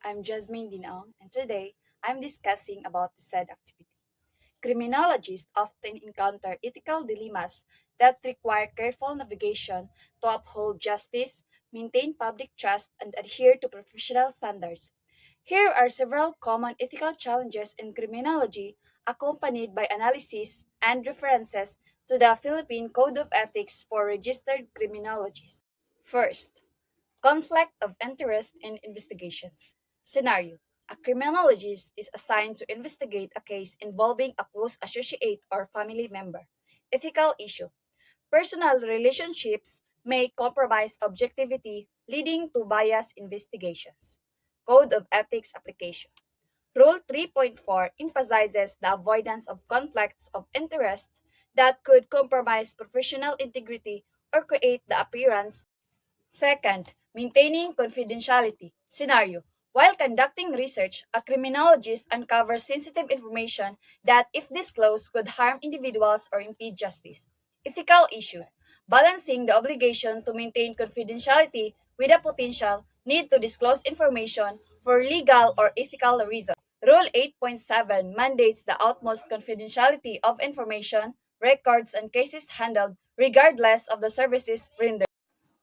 I'm Jasmine Dinaong, and today I'm discussing about the said activity. Criminologists often encounter ethical dilemmas that require careful navigation to uphold justice, maintain public trust, and adhere to professional standards. Here are several common ethical challenges in criminology, accompanied by analysis and references to the Philippine Code of Ethics for Registered Criminologists. First, conflict of interest in investigations. Scenario: a criminologist is assigned to investigate a case involving a close associate or family member. Ethical issue: personal relationships may compromise objectivity, leading to biased investigations. Code of Ethics application. Rule 3.4 emphasizes the avoidance of conflicts of interest that could compromise professional integrity or create the appearance. Second, maintaining confidentiality. Scenario: while conducting research, a criminologist uncovers sensitive information that, if disclosed, could harm individuals or impede justice. Ethical issue: balancing the obligation to maintain confidentiality with the potential need to disclose information for legal or ethical reasons. Rule 8.7 mandates the utmost confidentiality of information, records, and cases handled, regardless of the services rendered.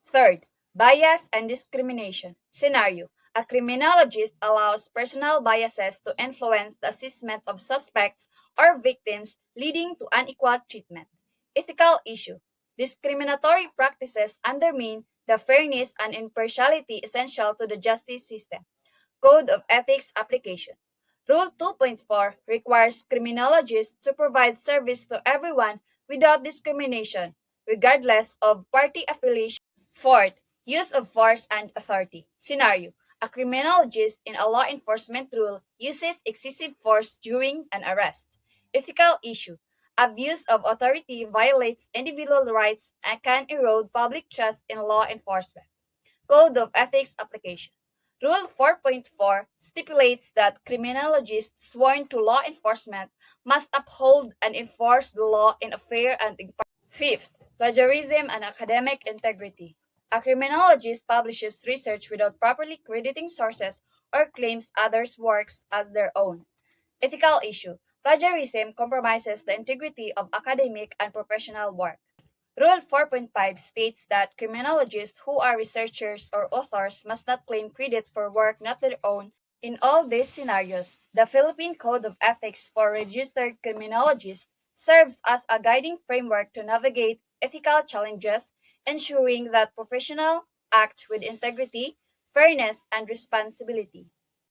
Third, bias and discrimination. Scenario: a criminologist allows personal biases to influence the assessment of suspects or victims, leading to unequal treatment. Ethical issue: discriminatory practices undermine the fairness and impartiality essential to the justice system. Code of Ethics application. Rule 2.4 requires criminologists to provide service to everyone without discrimination, regardless of party affiliation. Fourth, use of force and authority. Scenario: a criminologist in a law enforcement role uses excessive force during an arrest. Ethical issue: abuse of authority violates individual rights and can erode public trust in law enforcement. Code of Ethics application. Rule 4.4 stipulates that criminologists sworn to law enforcement must uphold and enforce the law in a fair and impartial. Fifth, plagiarism and academic integrity. A criminologist publishes research without properly crediting sources or claims others' works as their own. Ethical issue: plagiarism compromises the integrity of academic and professional work. Rule 4.5 states that criminologists who are researchers or authors must not claim credit for work not their own. In all these scenarios, the Philippine Code of Ethics for Registered Criminologists serves as a guiding framework to navigate ethical challenges, ensuring that professionals act with integrity, fairness, and responsibility.